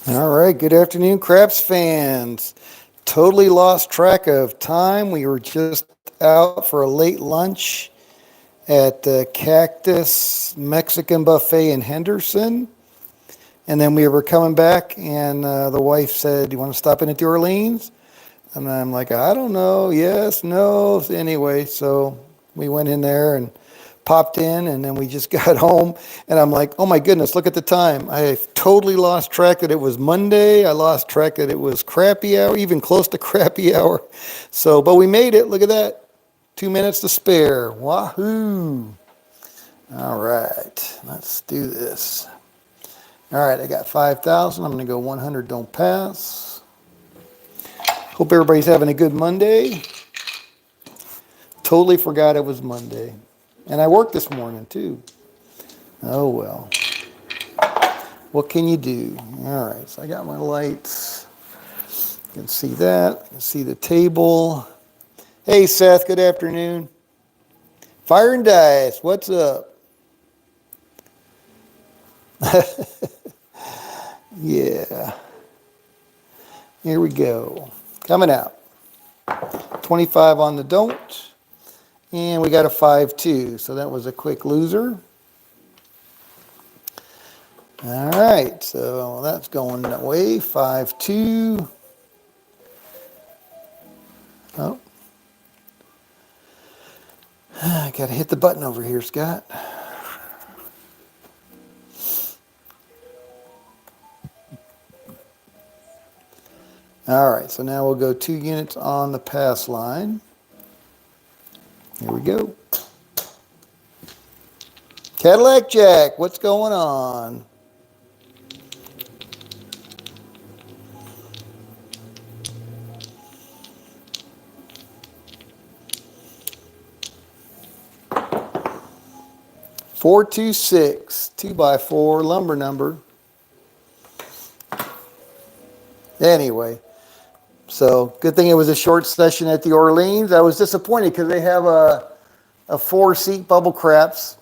All right, good afternoon, Craps fans. Totally lost track of time. We were just out for a late lunch at the Cactus Mexican Buffet in Henderson. And then we were coming back, and the wife said, "Do you want to stop in at the Orleans?" And I'm like, "I don't know. Yes, no." Anyway, so we went in there and popped in, and then we just got home. And I'm like, "Oh my goodness, look at the time. I totally lost track that it was Monday. I lost track that it was crappy hour, even close to crappy hour." So, but we made it. Look at that. 2 minutes to spare. Wahoo. All right, let's do this. All right, I got 5,000. I'm going to go 100, don't pass. Hope everybody's having a good Monday. Totally forgot it was Monday. And I worked this morning too. Oh well. What can you do? All right, so I got my lights. You can see that. You can see the table. Hey Seth, good afternoon. Fire and Dice, what's up? Yeah. Here we go. Coming out. 25 on the don't. And we got a 5-2, so that was a quick loser. All right, so that's going that way. 5-2. Oh. I got to hit the button over here, Scott. All right, so now we'll go 2 units on the pass line. Here we go. Cadillac Jack, what's going on? $426, 2x4 lumber number. Anyway, so good thing it was a short session at the Orleans. I was disappointed because they have a 4-seat bubble craps,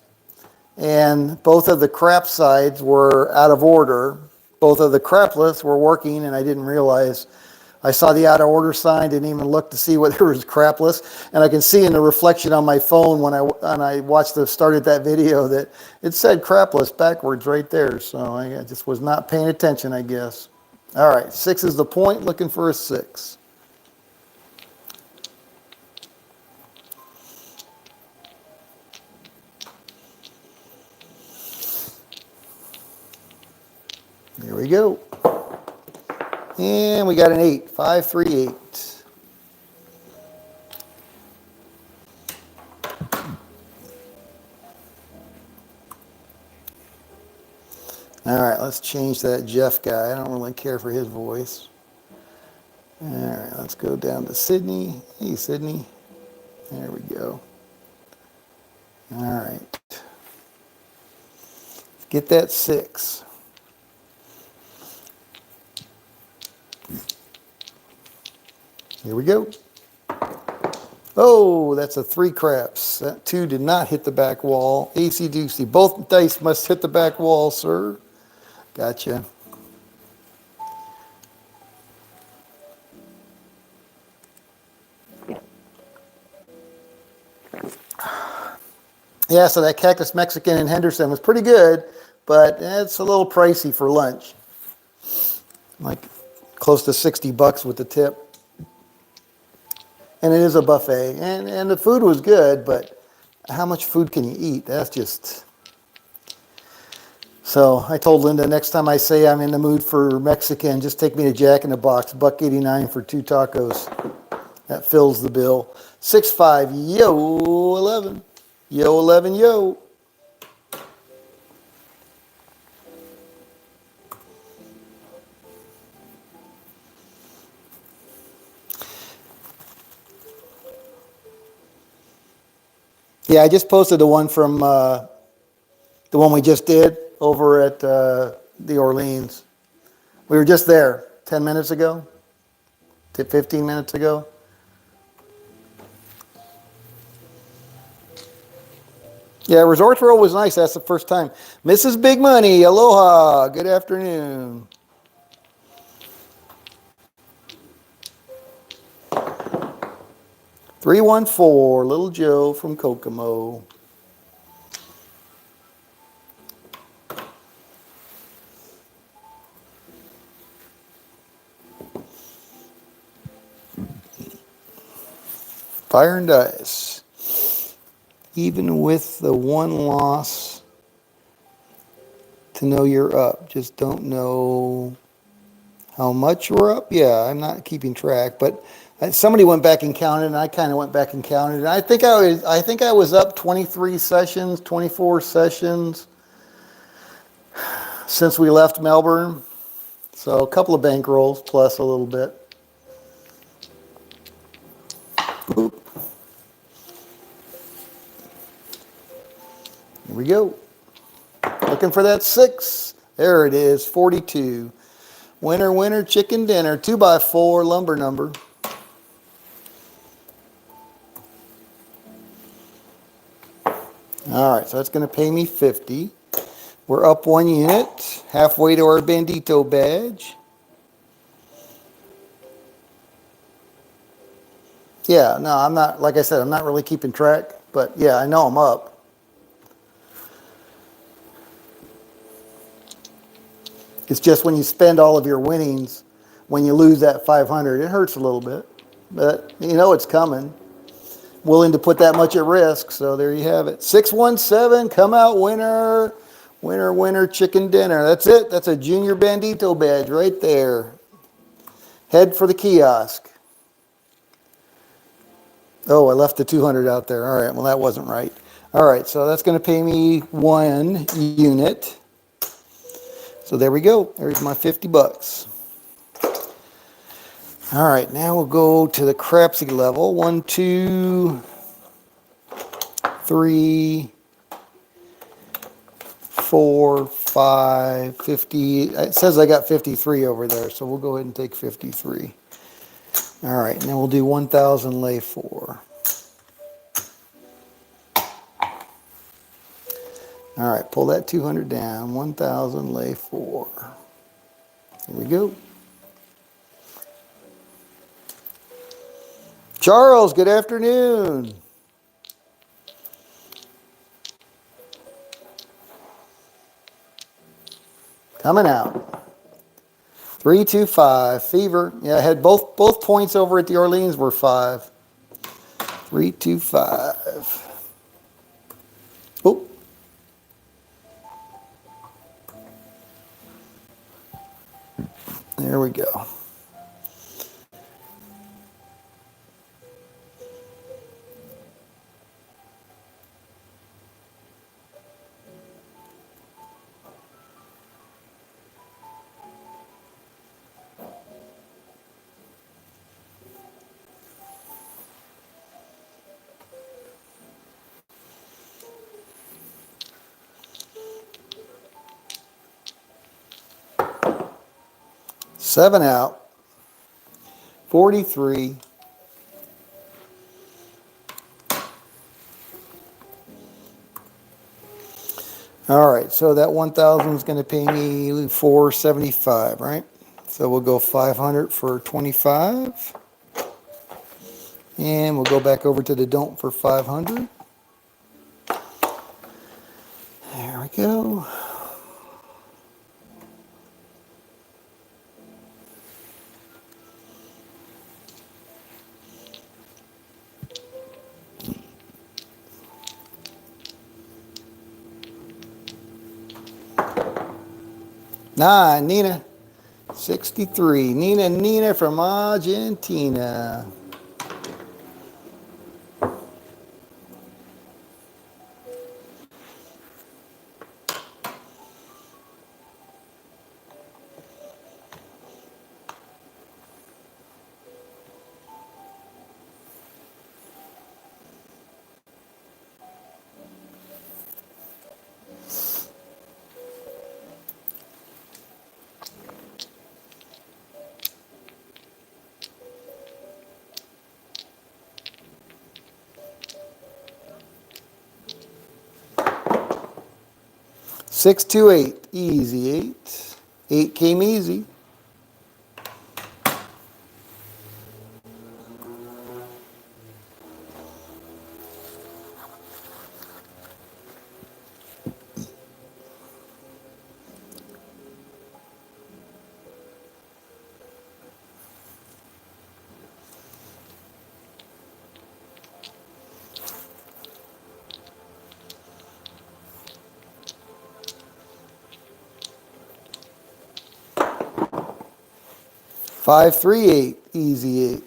and both of the crap sides were out of order. Both of the crapless were working, and I didn't realize. I saw the out of order sign, didn't even look to see whether it was crapless, and I can see in the reflection on my phone when I watched the started that video that it said crapless backwards right there. So I just was not paying attention, I guess. All right, 6 is the point, looking for a 6. There we go. And we got an 8, 538. All right, let's change that Jeff guy. I don't really care for his voice. All right, let's go down to Sydney. Hey, Sydney. There we go. All right. Get that 6. Here we go. Oh, that's a 3 craps. That 2 did not hit the back wall. AC Doocy. Both dice must hit the back wall, sir. Gotcha. Yeah, so that Cactus Mexican in Henderson was pretty good, but it's a little pricey for lunch. Like close to $60 with the tip. And it is a buffet. And the food was good, but how much food can you eat? That's just... So I told Linda, next time I say I'm in the mood for Mexican, just take me to Jack in the Box, $1.89 for 2 tacos. That fills the bill. 6-5, yo, 11. Yo, 11, yo. Yeah, I just posted the one from the one we just did over at the Orleans. We were just there 10 minutes ago, 15 minutes ago. Yeah, Resort World was nice. That's the first time. Mrs. Big Money, aloha. Good afternoon. 314, Little Joe from Kokomo. Fire and dice. Even with the one loss, to know you're up. Just don't know how much we're up. Yeah, I'm not keeping track, but somebody went back and counted, and I kind of went back and counted, and I think I was up 23 sessions, 24 sessions since we left Melbourne. So a couple of bankrolls plus a little bit. Oop. Here we go. Looking for that 6. There it is, 42. Winner, winner, chicken dinner. 2x4 lumber number. All right, so that's going to pay me 50. We're up 1 unit, halfway to our Bandito badge. Yeah, no, I'm not, like I said, I'm not really keeping track, but yeah, I know I'm up. It's just when you spend all of your winnings, when you lose that 500, it hurts a little bit, but you know it's coming. Willing to put that much at risk, so there you have it. 617, come out winner. Winner, winner, chicken dinner. That's it. That's a junior Bandito badge right there. Head for the kiosk. Oh, I left the 200 out there. All right, well, that wasn't right. All right, so that's going to pay me 1 unit. So there we go. There's my 50 bucks. All right, now we'll go to the Crapsee level. 1, 2, 3, 4, 5, 50. It says I got 53 over there, so we'll go ahead and take 53. All right, and then we'll do 1,000 lay 4. All right, pull that 200 down. 1,000 lay 4. Here we go. Charles, good afternoon. Coming out. 325, Fever. Yeah, I had both points over at the Orleans were 5. 325. Oh. There we go. Seven out. 43. All right, so that 1,000 is going to pay me 475, right? So we'll go 500 for 25. And we'll go back over to the don't for 500. There we go. Nine, Nina. 63. Nina from Argentina. Six, two, eight. Easy 8. 8 came easy. 538, easy 8.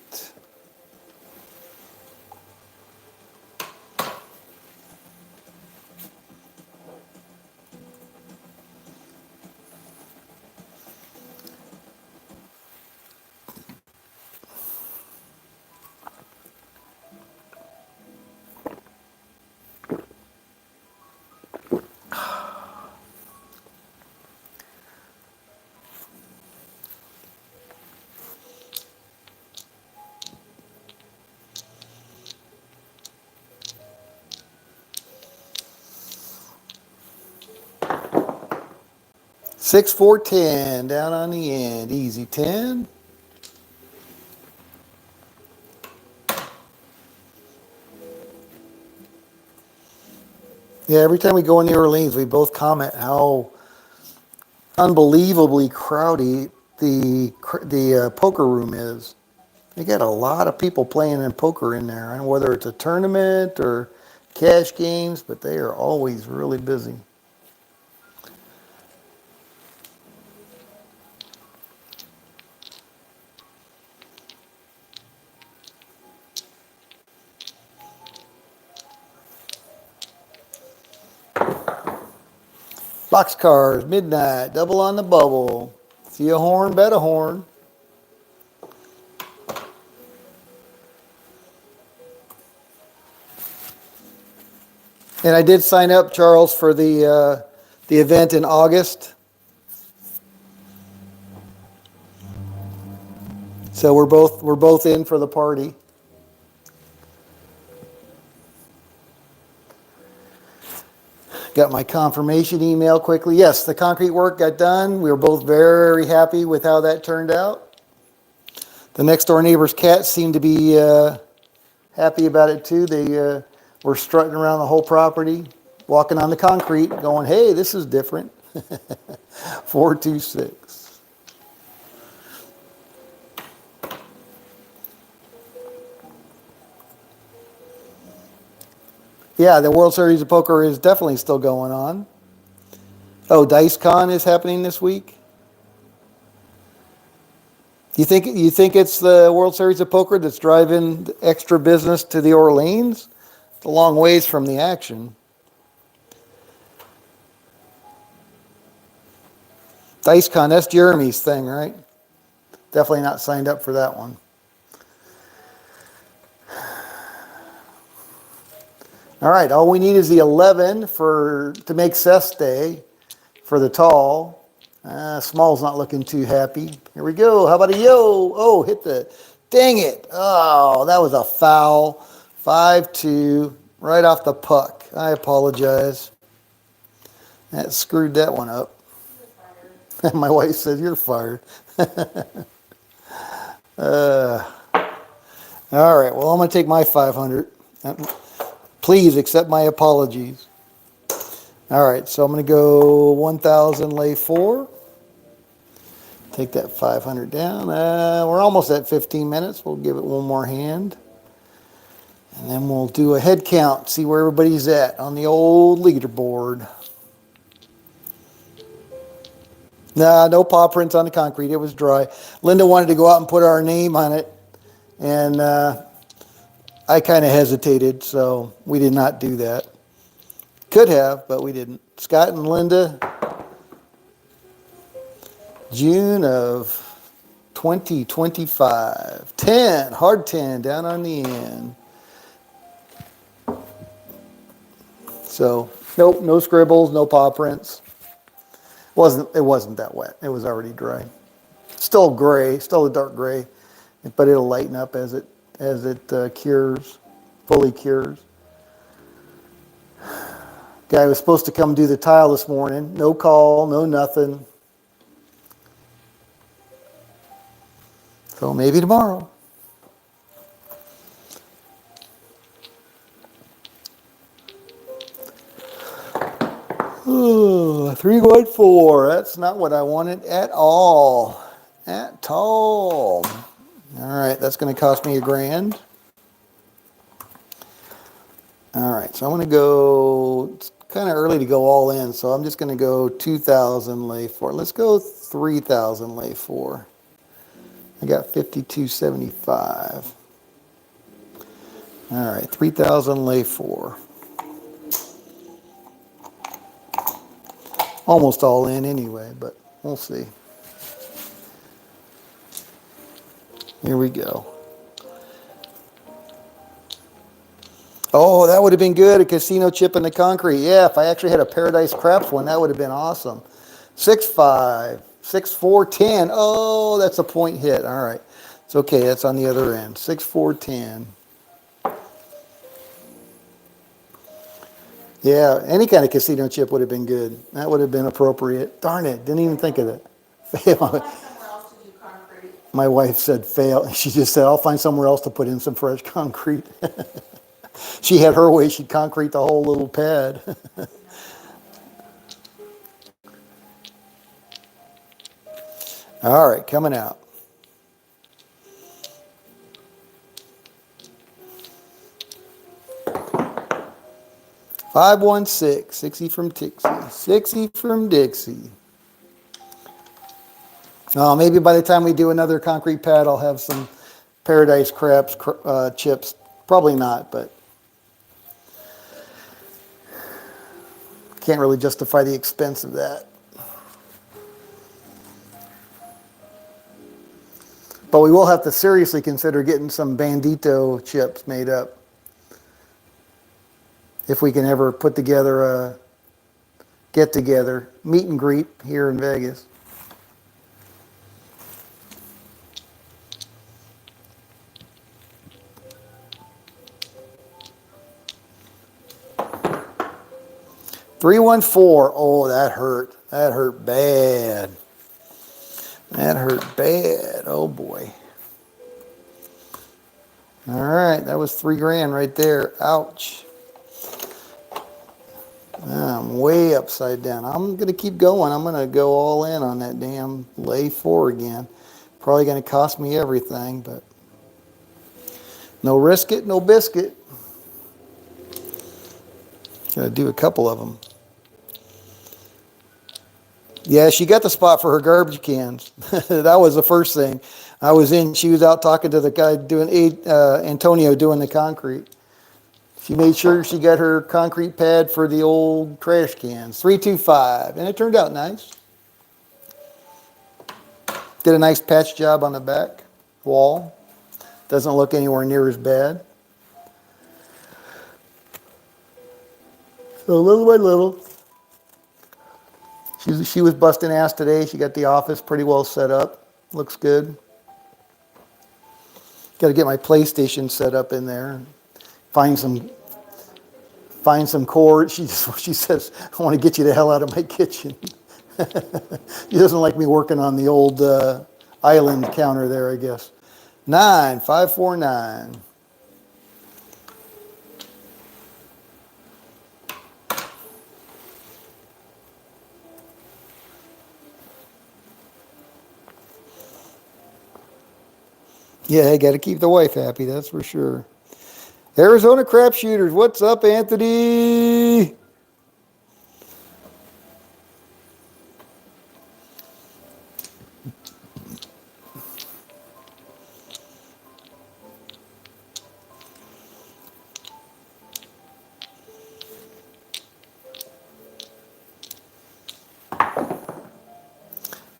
Six, 4, 10, down on the end, easy 10. Yeah, every time we go in New Orleans, we both comment how unbelievably crowded the poker room is. They got a lot of people playing in poker in there, and whether it's a tournament or cash games, but they are always really busy. Boxcars, midnight, double on the bubble. See a horn, bet a horn. And I did sign up, Charles, for the event in August. So we're both in for the party. Got my confirmation email quickly. Yes, the concrete work got done. We were both very happy with how that turned out. The next door neighbor's cats seemed to be happy about it too. They were strutting around the whole property, walking on the concrete, going, "Hey, this is different." 426. Yeah, the World Series of Poker is definitely still going on. Oh, DiceCon is happening this week. You think it's the World Series of Poker that's driving extra business to the Orleans? It's a long ways from the action. DiceCon, that's Jeremy's thing, right? Definitely not signed up for that one. All right, all we need is the 11 to make cess day for the tall. Small's not looking too happy. Here we go. How about a yo? Oh, hit the, dang it. Oh, that was a foul. 5-2, right off the puck. I apologize. That screwed that one up. My wife said, "You're fired." uh, all right, well, I'm going to take my 500. Please accept my apologies. All right, so I'm going to go 1,000, lay 4. Take that 500 down. We're almost at 15 minutes. We'll give it one more hand. And then we'll do a head count, see where everybody's at on the old leaderboard. Nah, no paw prints on the concrete. It was dry. Linda wanted to go out and put our name on it, and I kind of hesitated, so we did not do that. Could have, but we didn't. Scott and Linda, June of 2025. 10, hard 10, down on the end. So, nope, no scribbles, no paw prints. It wasn't that wet. It was already dry. Still gray, still a dark gray, but it'll lighten up as it cures, fully cures. Guy was supposed to come do the tile this morning. No call, no nothing. So maybe tomorrow. Ooh, 314. That's not what I wanted at all. At all. All right, that's going to cost me $1,000. All right, so I'm going to go, it's kind of early to go all in, so I'm just going to go 2,000, lay 4. Let's go 3,000, lay 4. I got 52.75. All right, 3,000 lay 4. Almost all in anyway, but we'll see. Here we go. Oh, that would have been good, a casino chip in the concrete. Yeah, if I actually had a Paradise Craps one, that would have been awesome. 6-5, 6-4, 10. Oh, that's a point hit. All right. It's okay. That's on the other end. 6-4, 10. Yeah, any kind of casino chip would have been good. That would have been appropriate. Darn it, didn't even think of it. My wife said fail. She just said, I'll find somewhere else to put in some fresh concrete. She had her way. She'd concrete the whole little pad. All right, coming out. Five, 1, 6. 60 from Tixie. 60 from Dixie. Maybe by the time we do another concrete pad, I'll have some Paradise Craps chips. Probably not, but can't really justify the expense of that. But we will have to seriously consider getting some Bandito chips made up. If we can ever put together a get-together, meet and greet here in Vegas. Three, 1, 4. Oh, that hurt. That hurt bad. That hurt bad. Oh boy. All right, that was $3,000 right there. Ouch. I'm way upside down. I'm going to keep going. I'm going to go all in on that damn lay 4 again. Probably going to cost me everything, but no risk it, no biscuit. Got to do a couple of them. Yeah, she got the spot for her garbage cans. That was the first thing. I was in, she was out talking to the guy doing, Antonio doing the concrete. She made sure she got her concrete pad for the old trash cans. 325, and it turned out nice. Did a nice patch job on the back wall. Doesn't look anywhere near as bad. So little by little. She was busting ass today. She got the office pretty well set up. Looks good. Got to get my PlayStation set up in there. Find some cords. She says, I want to get you the hell out of my kitchen. She doesn't like me working on the old island counter there, I guess. 9, 5, 4, 9. Yeah, I got to keep the wife happy, that's for sure. Arizona Crap Shooters, what's up, Anthony?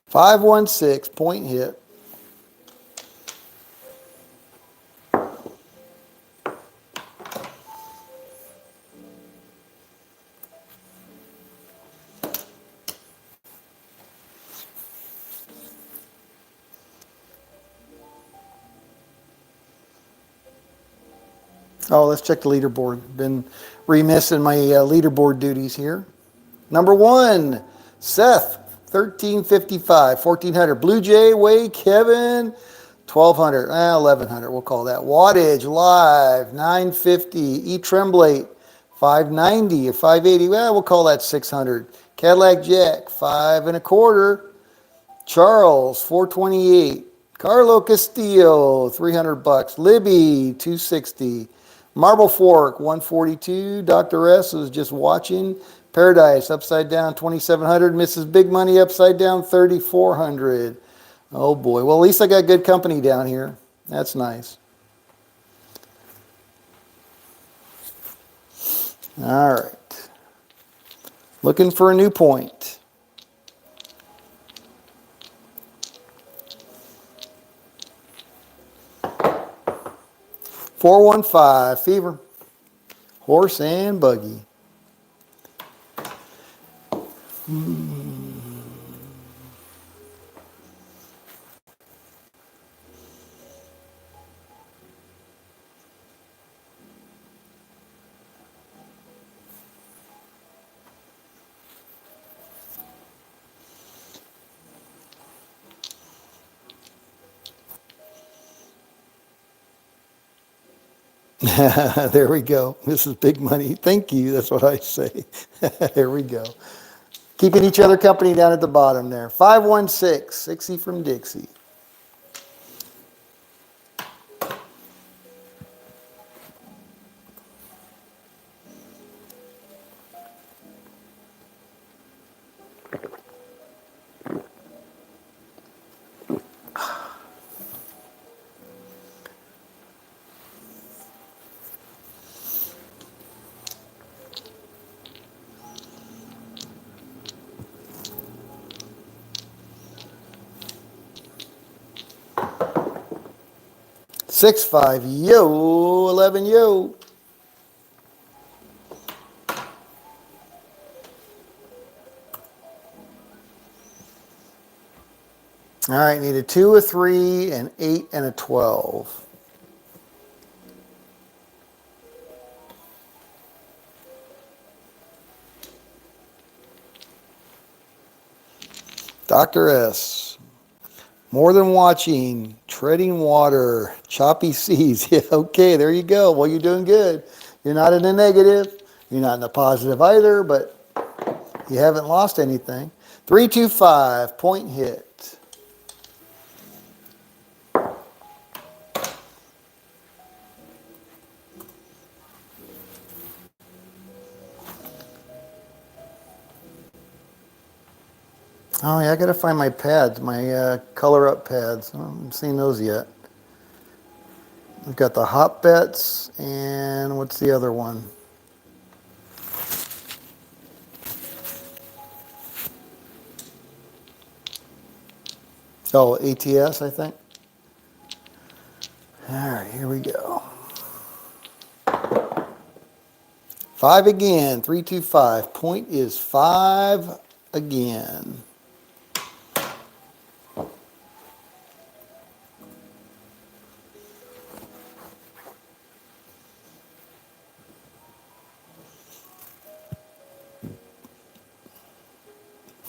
Five, 1, 6, point hit. Oh, let's check the leaderboard. Been remiss in my leaderboard duties here. Number 1, Seth, 1355, 1400. Blue Jay, Way, Kevin, 1200. 1100, we'll call that. Wattage, Live, 950. E. Tremblate, 590 or 580. Well, we'll call that 600. Cadillac Jack, 5 1/4. Charles, 428. Carlo Castillo, $300. Libby, 260. Marble Fork, 142. Dr. S is just watching. Paradise, upside down, 2,700. Mrs. Big Money, upside down, 3,400. Oh boy. Well, at least I got good company down here. That's nice. All right. Looking for a new point. 415, Fever. Horse and buggy. There we go. This is big money. Thank you. That's what I say. There we go. Keeping each other company down at the bottom there. 516, 60 from Dixie. Six five, yo, 11, yo. All right, need a 2, a 3, an 8, and a 12. Dr. S. More than watching, treading water, choppy seas. Yeah, okay, there you go. Well, you're doing good. You're not in the negative. You're not in the positive either, but you haven't lost anything. 325, point hit. Oh, yeah, I got to find my pads, my color up pads. I haven't seen those yet. I've got the hop bets, and what's the other one? Oh, ATS, I think. All right, here we go. 5 again, 325. Point is 5 again.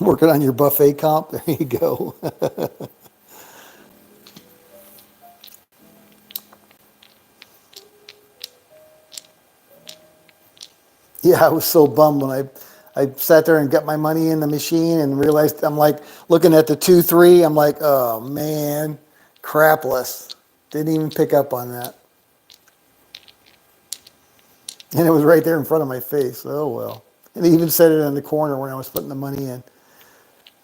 Working on your buffet comp. There you go. Yeah, I was so bummed when I sat there and got my money in the machine and realized I'm like looking at the 2-3. I'm like, oh man, crapless. Didn't even pick up on that. And it was right there in front of my face. Oh well. And he even said it in the corner when I was putting the money in.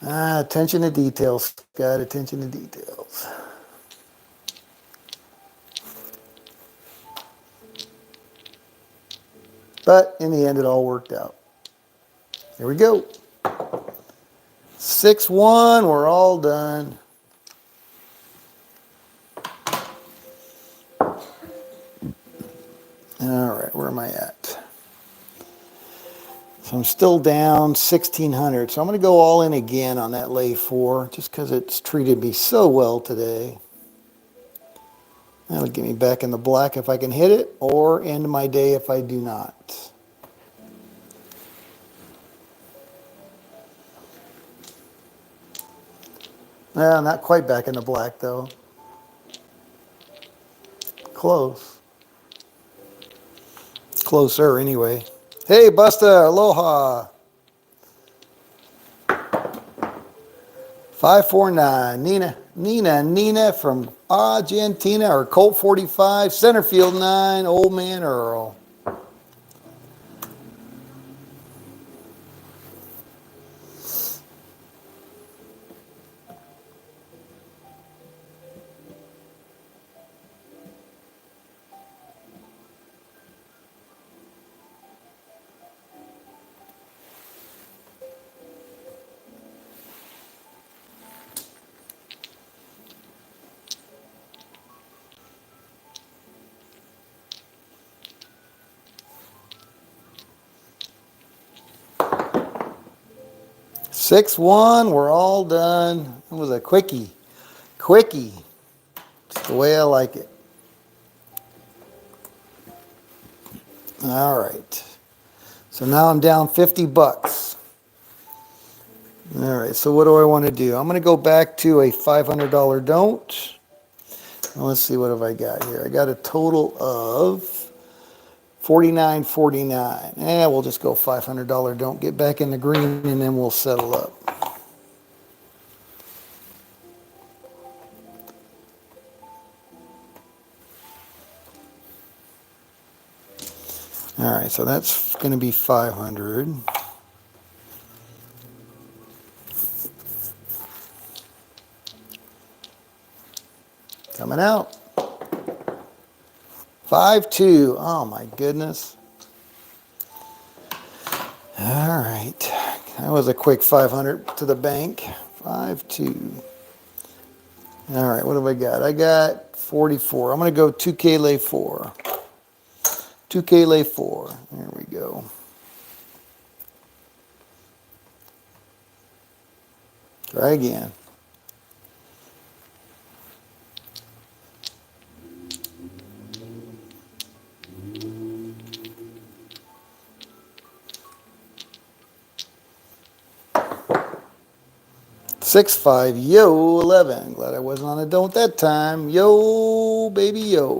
Ah, attention to details, Scott. Attention to details. But in the end, it all worked out. Here we go. 6-1. We're all done. All right, where am I at? So I'm still down 1,600. So I'm going to go all in again on that lay 4 just because it's treated me so well today. That'll get me back in the black if I can hit it, or end my day if I do not. Well, not quite back in the black though. Close. Closer anyway. Hey, Busta, aloha. 549, Nina from Argentina, or Colt 45, center field 9, Old Man Earl. 6-1, we're all done. It was a quickie. Quickie. It's the way I like it. All right. So now I'm down 50 bucks. All right, so what do I want to do? I'm going to go back to a $500 don't. Let's see, what have I got here? I got a total of $49.49. We'll just go $500 don't. Get back in the green, and then we'll settle up. All right, so that's going to be 500. Coming out. 5-2. Oh my goodness. All right. That was a quick 500 to the bank. 5-2. All right, what have I got? I got 44. I'm going to go 2K lay 4. 2K lay 4. There we go. Try again. Six five, yo, 11. Glad I wasn't on a don't that time. Yo, baby, yo.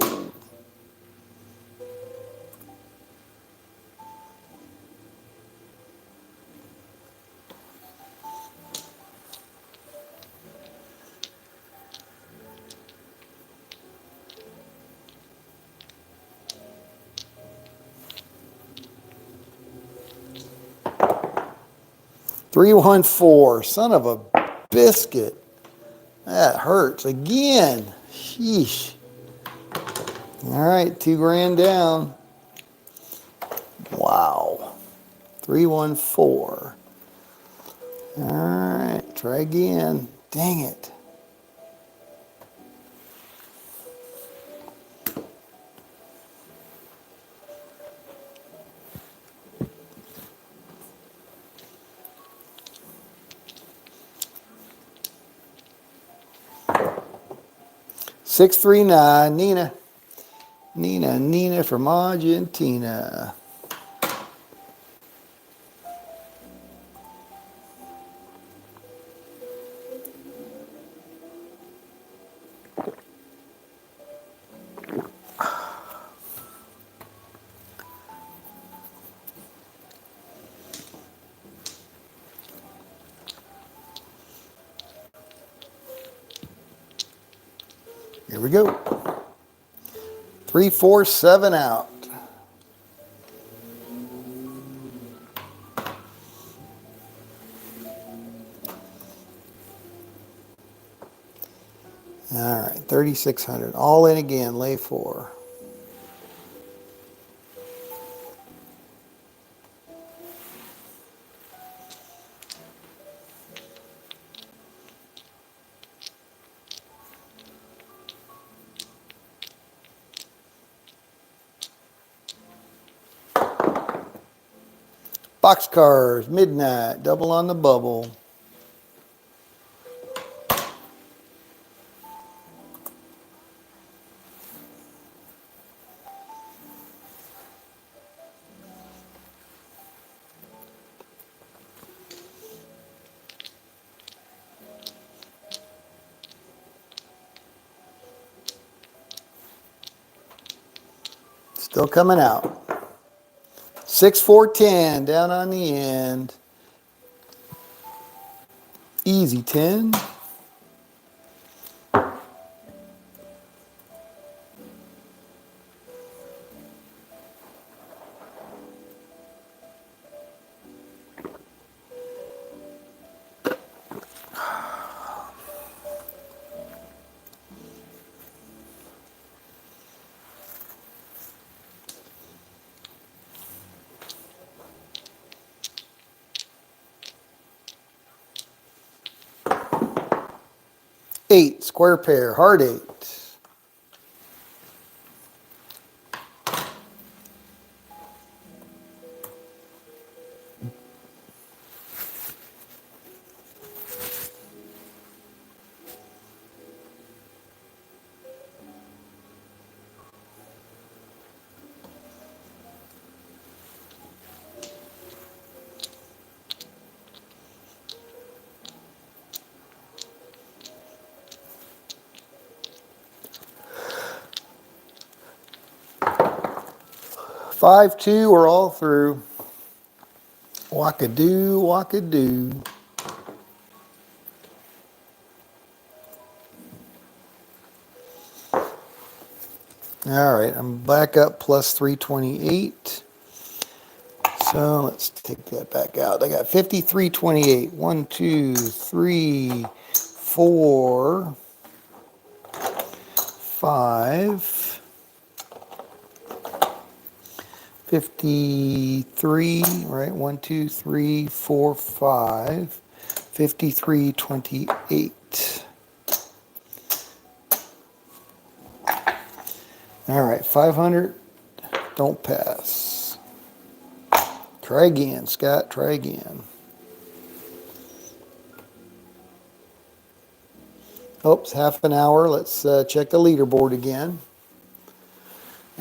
Three, 1, 4. Son of a biscuit. That hurts again. Sheesh. All right, 2 grand down. Wow. 3, 1, 4. All right, try again. Dang it. Six, 3, 9. Nina. Nina from Argentina. Here we go. 3, 4, 7 out. All right, 3,600. All in again, lay 4. Boxcars, midnight, double on the bubble. Still coming out. 6, 4, 10, down on the end. Easy 10. Eight, square pair, hard 8. 5-2, we're all through. Walkadoo, walkadoo. All right, I'm back up plus 328. So let's take that back out. I got 53.28. 1, 2, 3, 4, 5. 53, right? 1, 2, 3, 4, 5. 53.28. All right, 500. Don't pass. Try again, Scott. Try again. Oops, half an hour. Let's check the leaderboard again.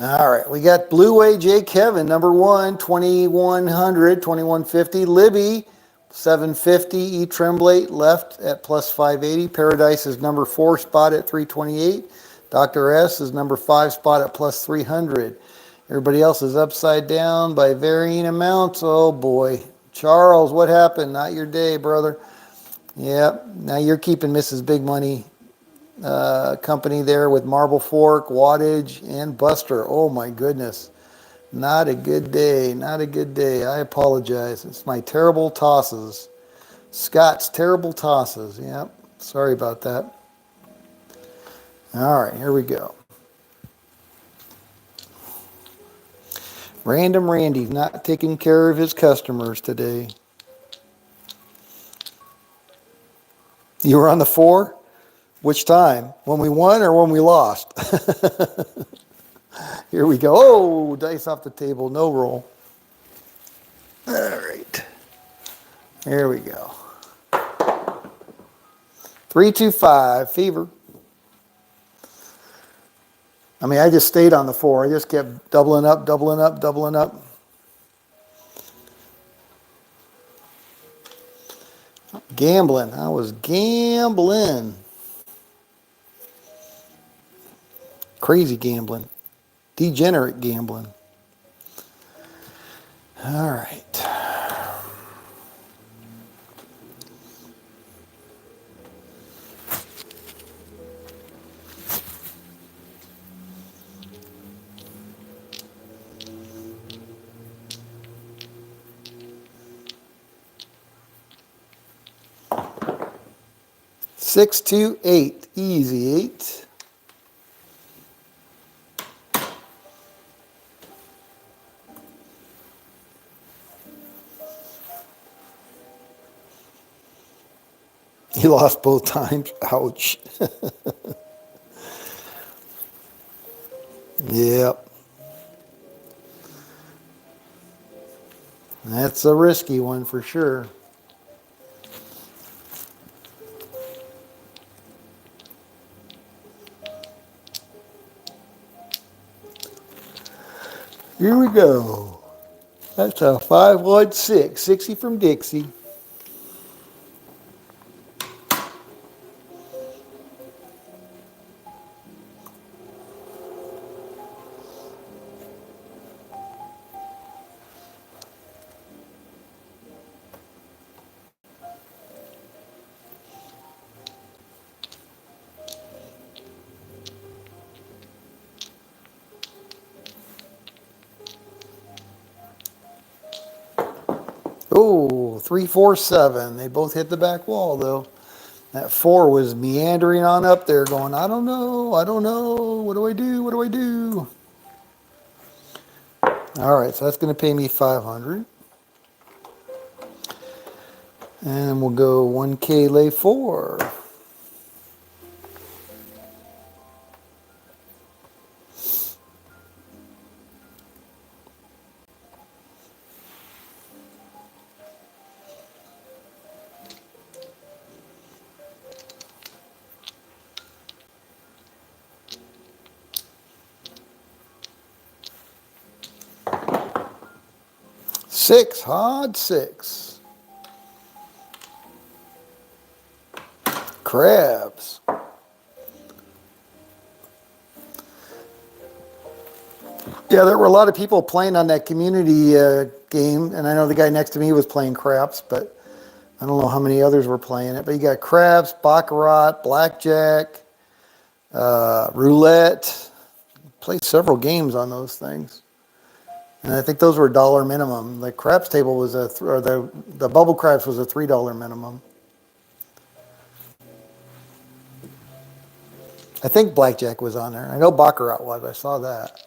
All right, we got Blue Way J. Kevin, number 1, 2100, 2150. Libby, 750. E. Tremblay left at plus 580. Paradise is number 4 spot at 328. Dr. S is number 5 spot at plus 300. Everybody else is upside down by varying amounts. Oh boy. Charles, what happened? Not your day, brother. Yep, now you're keeping Mrs. Big Money company there with Marble Fork, Wattage, and Buster. Oh my goodness. Not a good day. Not a good day. I apologize. It's my terrible tosses. Scott's terrible tosses. Yep. Sorry about that. All right, here we go. Random Randy's not taking care of his customers today. You were on the 4? Which time? When we won or when we lost? Here we go. Oh, dice off the table. No roll. All right. Here we go. 325. Fever. I mean, I just stayed on the 4. I just kept doubling up, doubling up, doubling up. Gambling. I was gambling. Crazy gambling. Degenerate gambling. All right. Six, 2, 8. Easy 8. He lost both times. Ouch. Yep. That's a risky one for sure. Here we go. That's a 516. 60 from Dixie. Oh, 3, 4, 7. They both hit the back wall, though. That 4 was meandering on up there going, I don't know, I don't know. What do I do? What do I do? All right, so that's going to pay me 500. And we'll go 1K lay 4. Six, odd 6. Crabs. Yeah, there were a lot of people playing on that community game, and I know the guy next to me was playing craps, but I don't know how many others were playing it. But you got craps, baccarat, blackjack, roulette. Played several games on those things, and I think those were dollar minimum. The craps table was or the bubble craps was a $3 minimum. I think blackjack was on there. I know baccarat was. I saw that.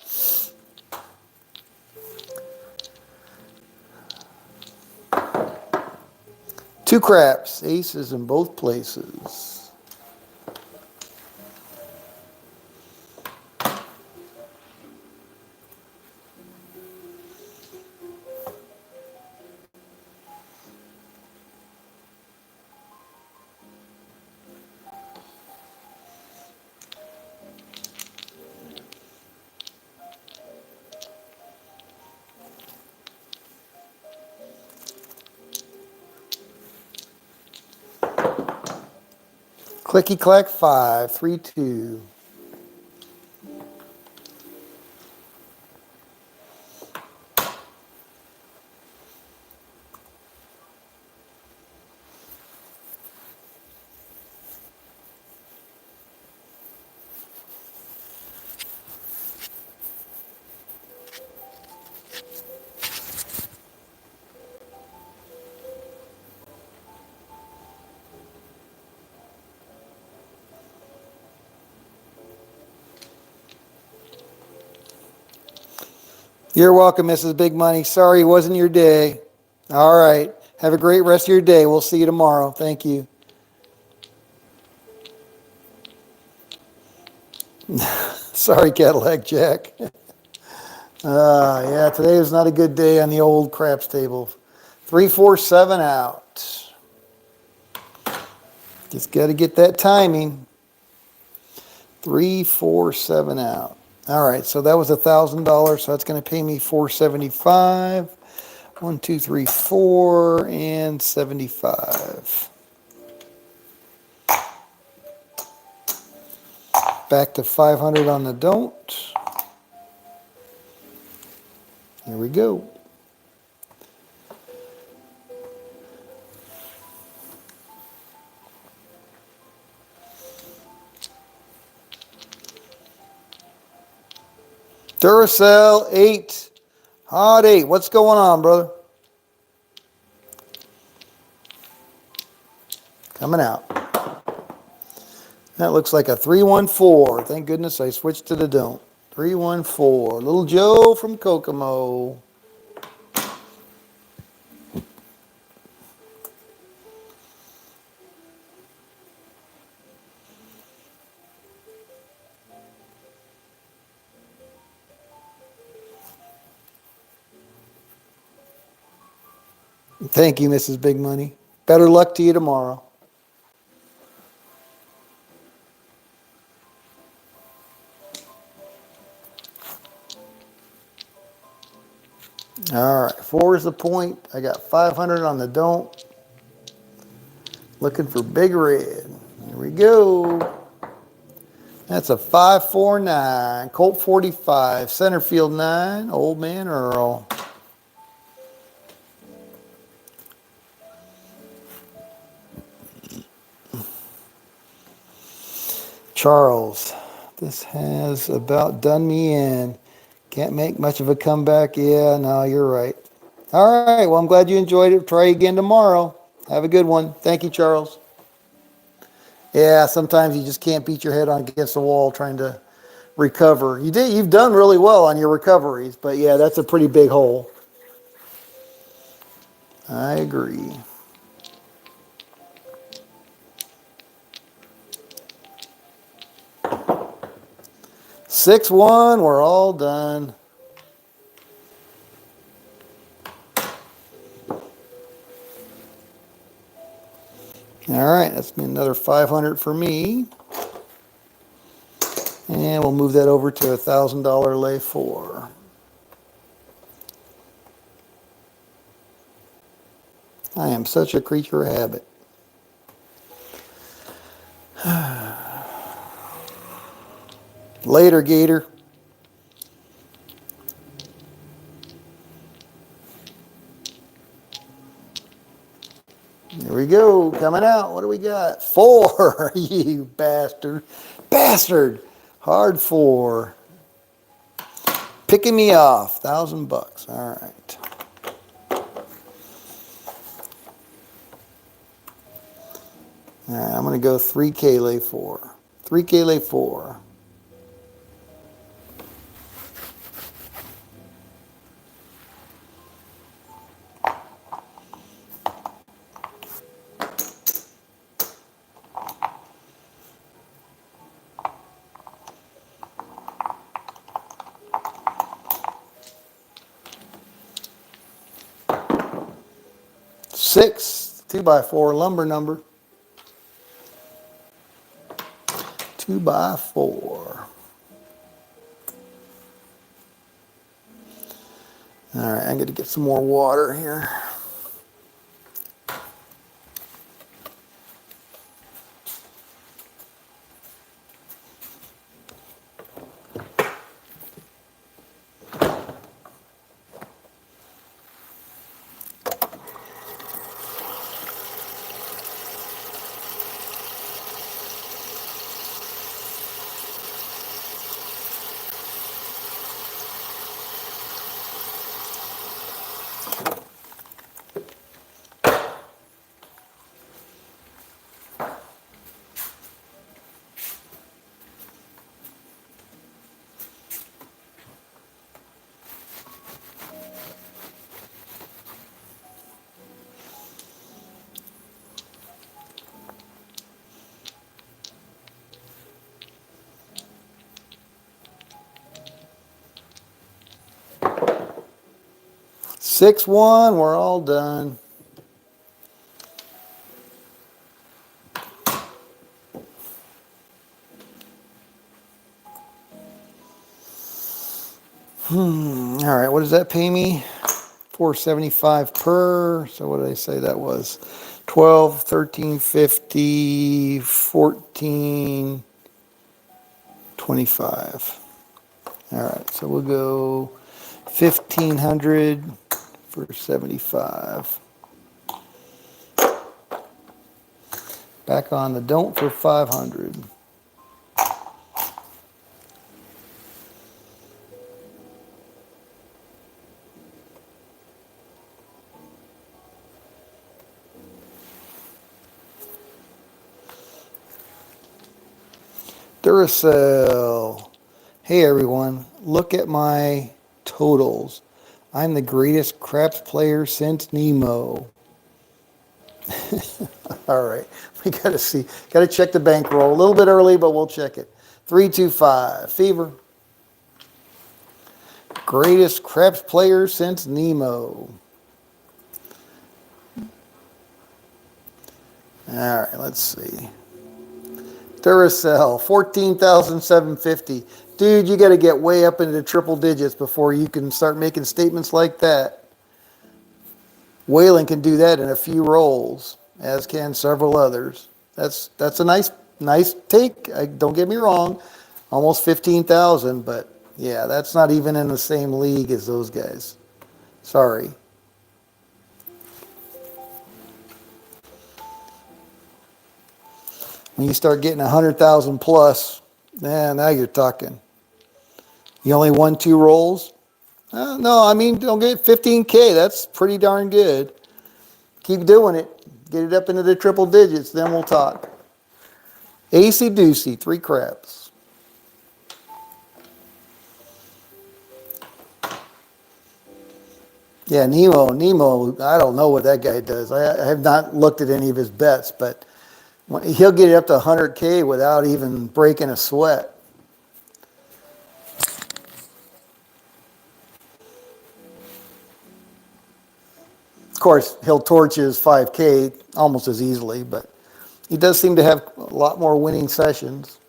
Two craps, aces in both places. Clicky clack 5, 3, 2. You're welcome, Mrs. Big Money. Sorry it wasn't your day. All right. Have a great rest of your day. We'll see you tomorrow. Thank you. Sorry, Cadillac Jack. Yeah, today is not a good day on the old craps table. 3, 4, 7 out. Just got to get that timing. 3, 4, 7 out. All right, so that was $1,000. So that's going to pay me $475. 1, 2, 3, 4, and 75. Back to 500 on the don't. Here we go. Duracell 8. Hot 8. What's going on, brother? Coming out. That looks like a 314. Thank goodness I switched to the don't. 314. Little Joe from Kokomo. Thank you, Mrs. Big Money. Better luck to you tomorrow. All right, 4 is the point. I got 500 on the don't. Looking for big red. Here we go. That's a 549. Colt 45. Center field 9. Old Man Earl. Charles, this has about done me in. Can't make much of a comeback. Yeah, no, you're right. All right, well, I'm glad you enjoyed it. Try again tomorrow. Have a good one. Thank you, Charles. Yeah, sometimes you just can't beat your head on against the wall trying to recover. You've done really well on your recoveries, but yeah, that's a pretty big hole. I agree. Six one, we're all done. All right, that's another 500 for me. And we'll move that over to $1,000 lay 4. I am such a creature of habit. Later, Gator. Here we go, coming out. What do we got? 4, you bastard. Bastard. Hard 4. Picking me off. $1,000. All right. All right, I'm going to go 3K lay 4. 3K lay 4. Six, 2x4 lumber number. 2x4. All right, I'm going to get some more water here. Six one, we're all done. All right, what does that pay me? 475 per. So what did I say that was? 12, 1350, 14, 25. All right, so we'll go 1500 for 75. Back on the don't for 500. Duracell. Hey everyone, look at my totals. I'm the greatest craps player since Nemo. All right, we gotta see. Gotta check the bankroll. A little bit early, but we'll check it. 325. Fever. Greatest craps player since Nemo. All right, let's see. Duracell, 14,750. Dude, you got to get way up into the triple digits before you can start making statements like that. Whalen can do that in a few rolls, as can several others. That's a nice take. Don't get me wrong, almost 15,000, but yeah, that's not even in the same league as those guys. Sorry. When you start getting 100,000 plus, man, now you're talking. You only won 2 rolls? No, I mean, don't get 15K. That's pretty darn good. Keep doing it. Get it up into the triple digits, then we'll talk. AC Doocy, 3 craps. Yeah, Nemo, I don't know what that guy does. I have not looked at any of his bets, but he'll get it up to 100K without even breaking a sweat. Of course, he'll torch his 5K almost as easily, but he does seem to have a lot more winning sessions,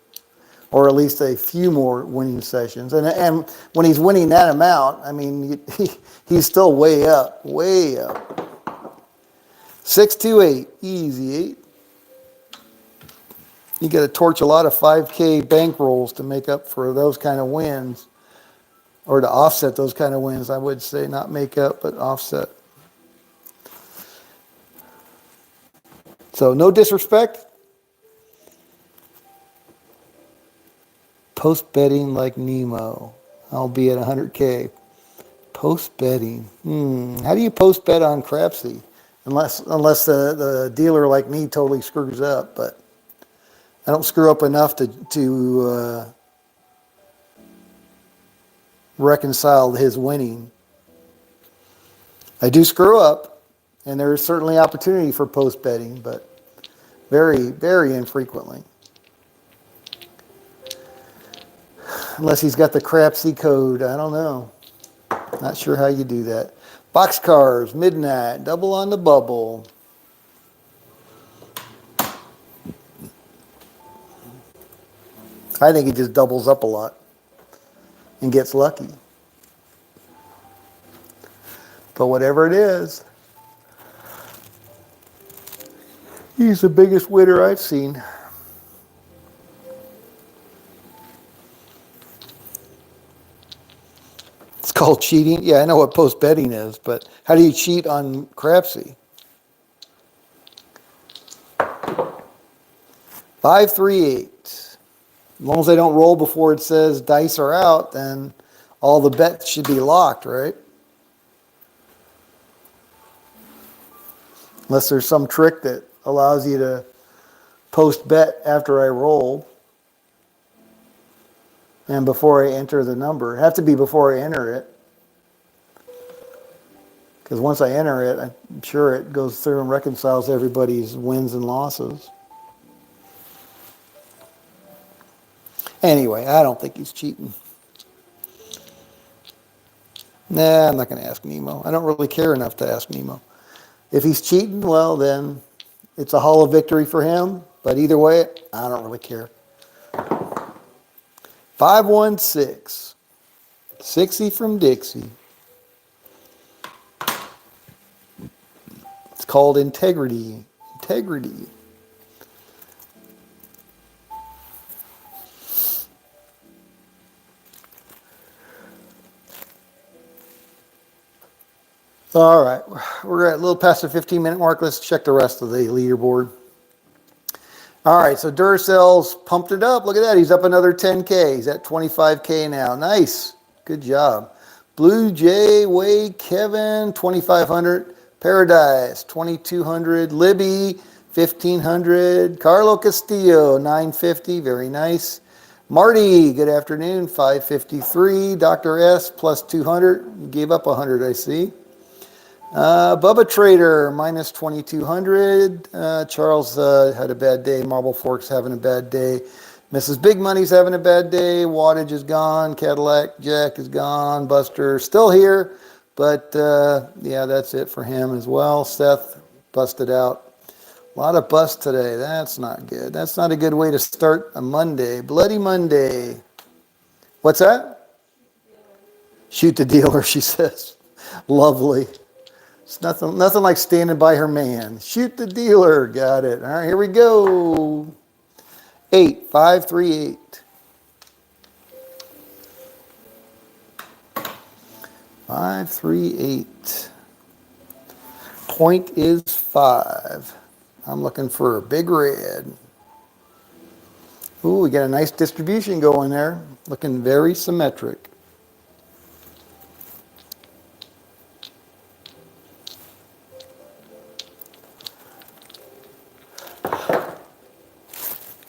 or at least a few more winning sessions. And when he's winning that amount, I mean, he's still way up, way up. 628, easy 8. You got to torch a lot of 5K bankrolls to make up for those kind of wins, or to offset those kind of wins, I would say. Not make up, but offset. So no disrespect. Post betting like Nemo. I'll be at 100K. Post betting. How do you post bet on Crapsee? Unless the dealer like me totally screws up, but I don't screw up enough to reconcile his winning. I do screw up, and there is certainly opportunity for post betting, but very, very infrequently. Unless he's got the Crapsee code, I don't know. Not sure how you do that. Boxcars, midnight, double on the bubble. I think he just doubles up a lot and gets lucky. But whatever it is, he's the biggest winner I've seen. It's called cheating. Yeah, I know what post betting is, but how do you cheat on Crapsee? 538. As long as they don't roll before it says dice are out, then all the bets should be locked, right? Unless there's some trick that allows you to post bet after I roll and before I enter the number. It has to be before I enter it. Because once I enter it, I'm sure it goes through and reconciles everybody's wins and losses. Anyway, I don't think he's cheating. Nah, I'm not going to ask Nemo. I don't really care enough to ask Nemo. If he's cheating, well, then it's a hollow victory for him. But either way, I don't really care. 516. 60 from Dixie. It's called integrity. Integrity. All right, we're at a little past the 15-minute mark. Let's check the rest of the leaderboard. All right, so Duracell's pumped it up. Look at that. He's up another 10K. He's at 25K now. Nice. Good job. Blue Jay, Wade, Kevin, 2,500. Paradise, 2,200. Libby, 1,500. Carlo Castillo, 950. Very nice. Marty, good afternoon, 553. Dr. S, plus 200. You gave up 100, I see. Bubba Trader, minus 2,200. Charles had a bad day. Marble Fork's having a bad day. Mrs. Big Money's having a bad day. Wattage is gone. Cadillac Jack is gone. Buster still here. But, yeah, that's it for him as well. Seth busted out. A lot of busts today. That's not good. That's not a good way to start a Monday. Bloody Monday. What's that? Shoot the dealer, she says. Lovely. It's nothing like standing by her man. Shoot the dealer. Got it. All right, here we go. 8, 5, 3, 8. 5, 3, 8. Point is 5. I'm looking for a big red. Ooh, we got a nice distribution going there. Looking very symmetric.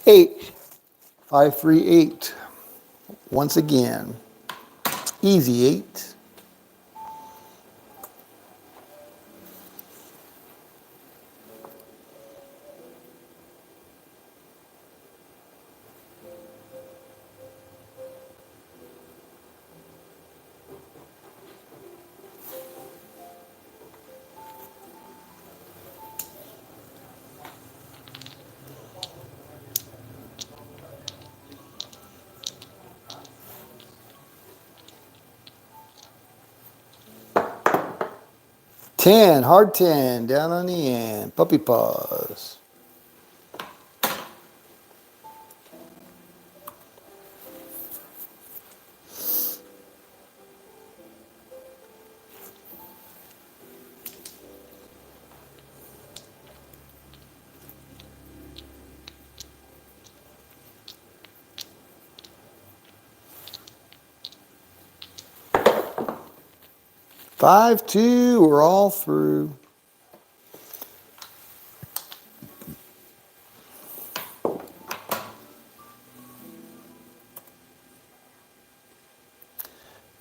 Eight, 5, 3, 8. Once again, easy 8. Ten, hard 10, down on the end. Puppy paws. 5-2, we're all through.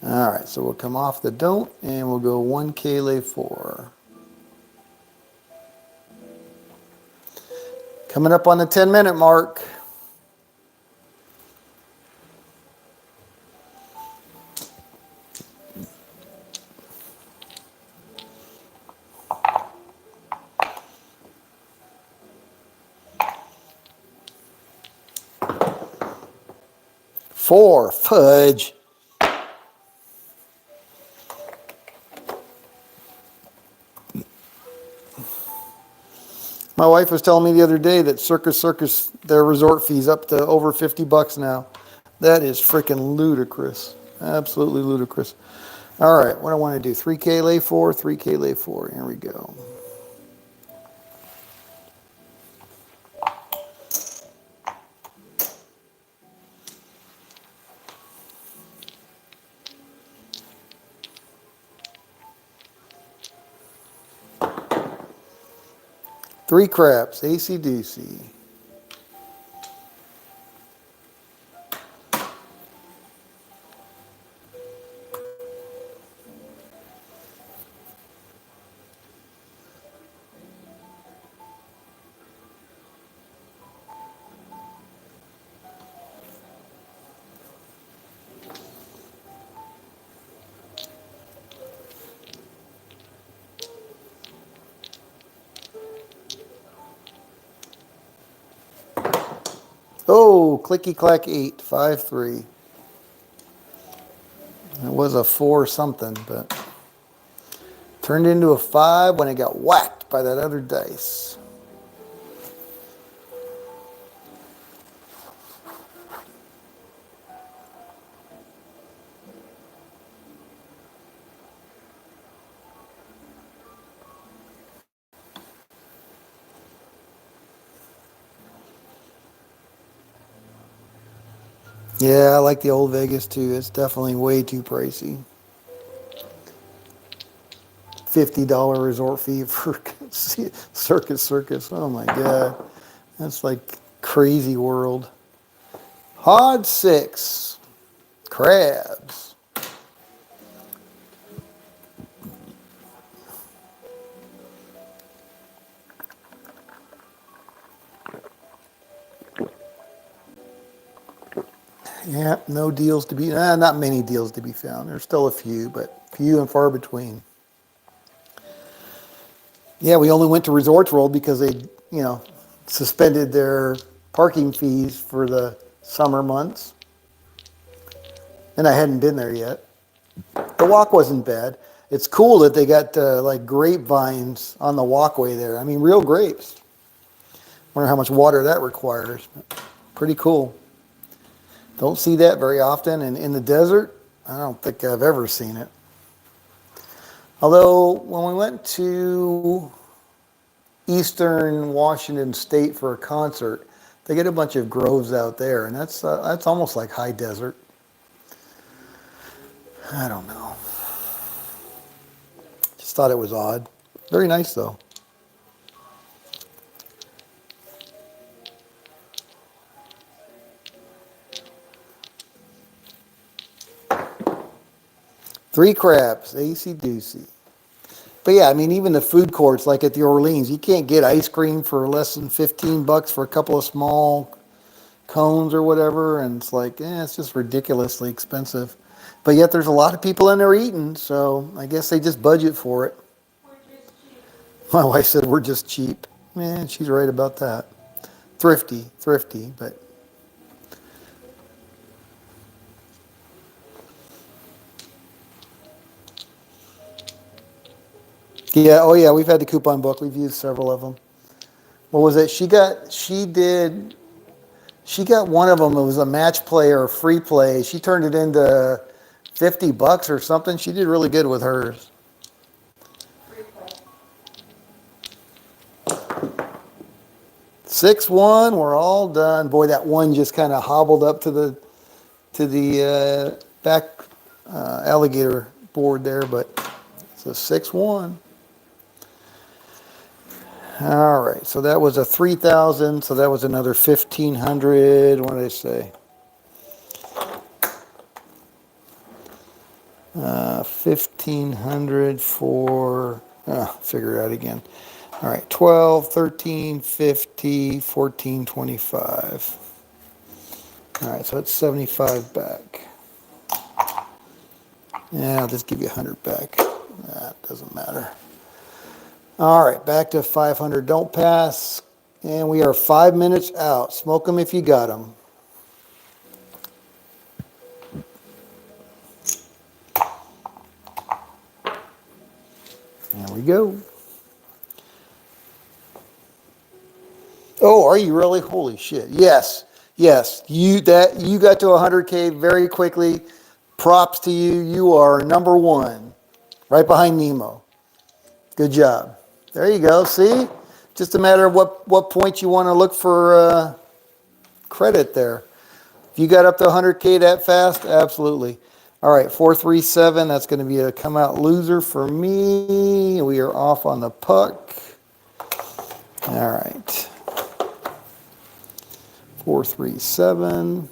All right, so we'll come off the don't, and we'll go 1K lay 4. Coming up on the 10-minute mark. Four, fudge. My wife was telling me the other day that Circus, their resort fee's up to over $50 now. That is freaking ludicrous. Absolutely ludicrous. All right, what do I want to do? 3K lay 4, 3K lay 4. Here we go. Three craps, AC/DC. Oh, clicky clack 8, 5-3. It was a 4 something, but turned into a 5 when it got whacked by that other dice. Yeah, I like the old Vegas too. It's definitely way too pricey. $50 resort fee for Circus. Oh my God. That's like crazy world. Hod 6. Crabs. Yeah, no deals to be, not many deals to be found. There's still a few, but few and far between. Yeah, we only went to Resorts World because they, suspended their parking fees for the summer months. And I hadn't been there yet. The walk wasn't bad. It's cool that they got like grapevines on the walkway there. I mean, real grapes. Wonder how much water that requires. Pretty cool. Don't see that very often. And in the desert, I don't think I've ever seen it. Although, when we went to Eastern Washington State for a concert, they get a bunch of groves out there, and that's almost like high desert. I don't know. Just thought it was odd. Very nice, though. Three crabs, AC/DC. But yeah, I mean, even the food courts, like at the Orleans, you can't get ice cream for less than $15 for a couple of small cones or whatever, and it's like, it's just ridiculously expensive. But yet there's a lot of people in there eating, so I guess they just budget for it. My wife said we're just cheap. Man, she's right about that. Thrifty, but yeah, oh yeah, we've had the coupon book. We've used several of them. What was it? She got one of them. It was a match play or a free play. She turned it into $50 or something. She did really good with hers. 6-1, we're all done. Boy, that one just kind of hobbled up to the back alligator board there, but So 6-1. All right, so that was a 3,000, so that was another 1,500. What did I say? 1,500 for, figure it out again. All right, 12, 13, 50, 14, 25. All right, so it's 75 back. Yeah, I'll just give you 100 back. That doesn't matter. All right, back to 500. Don't pass. And we are 5 minutes out. Smoke them if you got them. There we go. Oh, are you really? Holy shit. Yes. Yes. You got to 100K very quickly. Props to you. You are number one. Right behind Nemo. Good job. There you go. See? Just a matter of what point you want to look for credit there. If you got up to 100K that fast, absolutely. All right, 437. That's going to be a come out loser for me. We are off on the puck. All right. 437.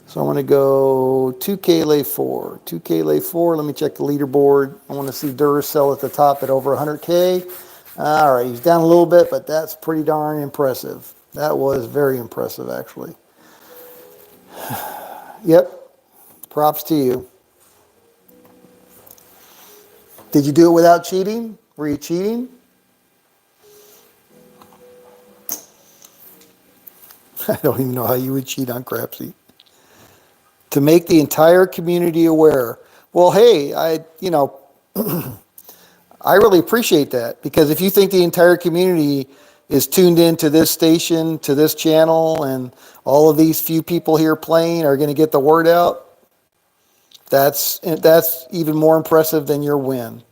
So I'm going to go 2K lay 4. 2K lay 4. Let me check the leaderboard. I want to see Duracell at the top at over 100K. All right, he's down a little bit, but that's pretty darn impressive. That was very impressive, actually. Yep. Props to you. Did you do it without cheating? Were you cheating? I don't even know how you would cheat on Crapsee. To make the entire community aware. Well, hey, I really appreciate that, because if you think the entire community is tuned in to this station, to this channel, and all of these few people here playing are going to get the word out, that's even more impressive than your win.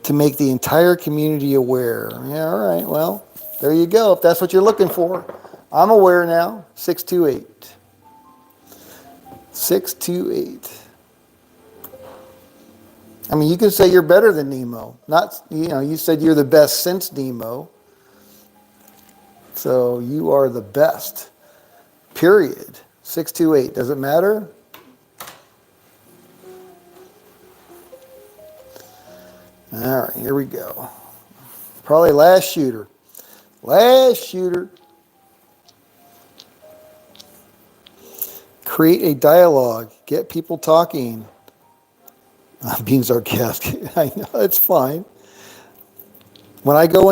To make the entire community aware. Yeah, all right, well, there you go. If that's what you're looking for. I'm aware now. 628. 628. I mean, you can say you're better than Nemo. You said you're the best since Nemo. So you are the best. Period. 628. Does it matter? All right, here we go. Probably last shooter. Last shooter. Create a dialogue. Get people talking. I'm being sarcastic. I know, it's fine. When I go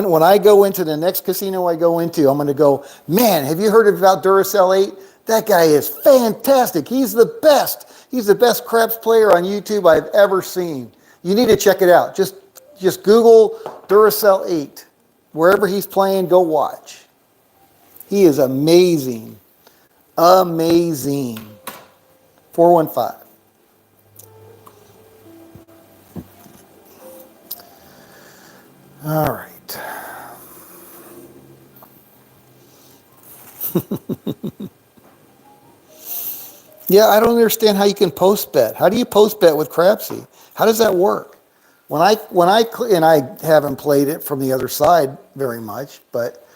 into the next casino I go into, I'm going to go, man, have you heard about Duracell 8? That guy is fantastic. He's the best. He's the best craps player on YouTube I've ever seen. You need to check it out. Just Google Duracell 8. Wherever he's playing, go watch. He is amazing. Amazing. 415. All right. Yeah, I don't understand how you can post bet. How do you post bet with Crapsee? How does that work? And I haven't played it from the other side very much, but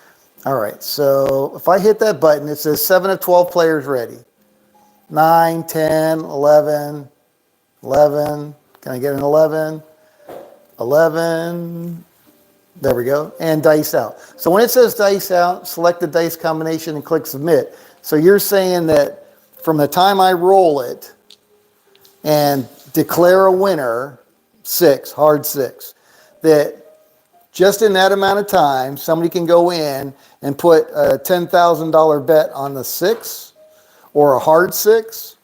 all right. So if I hit that button, it says 7 of 12 players ready. 9, 10, 11, 11. Can I get an 11? 11. There we go. And dice out. So when it says dice out, select the dice combination and click submit. So you're saying that from the time I roll it and declare a winner, 6, hard 6, that just in that amount of time, somebody can go in and put a $10,000 bet on the 6 or a hard 6.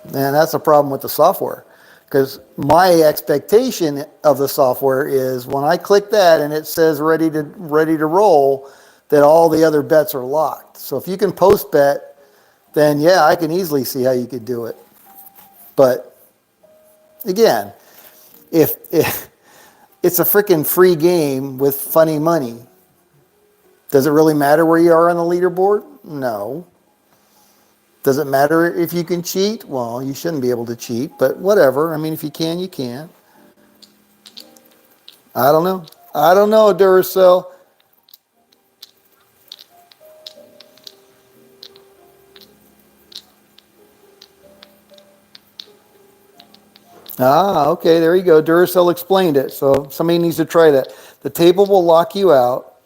And that's a problem with the software. Because my expectation of the software is when I click that and it says ready to roll, that all the other bets are locked. So if you can post bet, then yeah, I can easily see how you could do it. But again, if it's a freaking free game with funny money, does it really matter where you are on the leaderboard? No. Does it matter if you can cheat? Well, you shouldn't be able to cheat, but whatever. I mean, if you can, you can. I don't know. I don't know, Duracell. Ah, okay, there you go. Duracell explained it, so somebody needs to try that. The table will lock you out.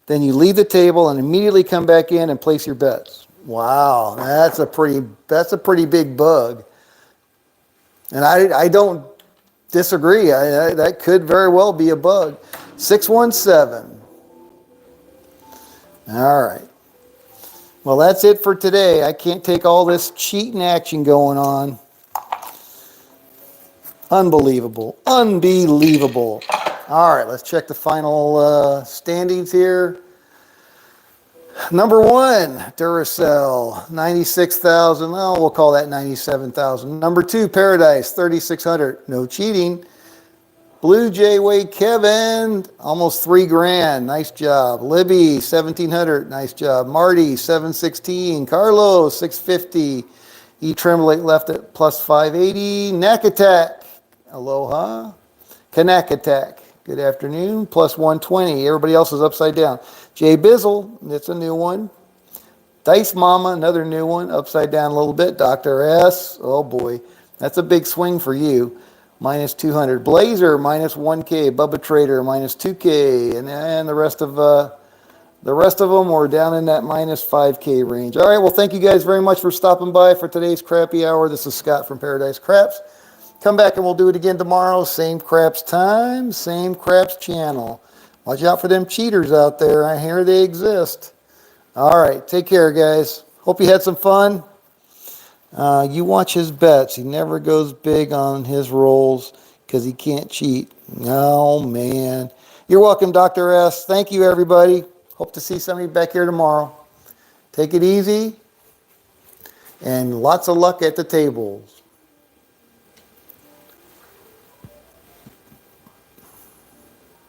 Then you leave the table and immediately come back in and place your bets. Wow, that's a pretty big bug. And I don't disagree. That could very well be a bug. 617. All right. Well, that's it for today. I can't take all this cheating action going on. Unbelievable. Unbelievable. All right, let's check the final standings here. Number one, Duracell, 96,000. Oh, we'll call that 97,000. Number two, Paradise, 3,600. No cheating. Blue Jay Wade Kevin, almost $3,000. Nice job. Libby, 1,700. Nice job. Marty, 716. Carlos, 650. E Tremblay left at plus 580. Knack Attack, aloha. Knack Attack, good afternoon. Plus 120. Everybody else is upside down. Jay Bizzle, that's a new one. Dice Mama, another new one, upside down a little bit. Dr. S, oh boy, that's a big swing for you. Minus 200. Blazer, minus 1K. Bubba Trader, minus 2K. And the rest of them were down in that minus 5K range. All right, well, thank you guys very much for stopping by for today's Crappy Hour. This is Scott from Paradise Craps. Come back and we'll do it again tomorrow. Same craps time, same craps channel. Watch out for them cheaters out there. I hear they exist. All right, take care, guys. Hope you had some fun. You watch his bets. He never goes big on his rolls because he can't cheat. Oh, man. You're welcome, Dr. S. Thank you, everybody. Hope to see somebody back here tomorrow. Take it easy and lots of luck at the tables.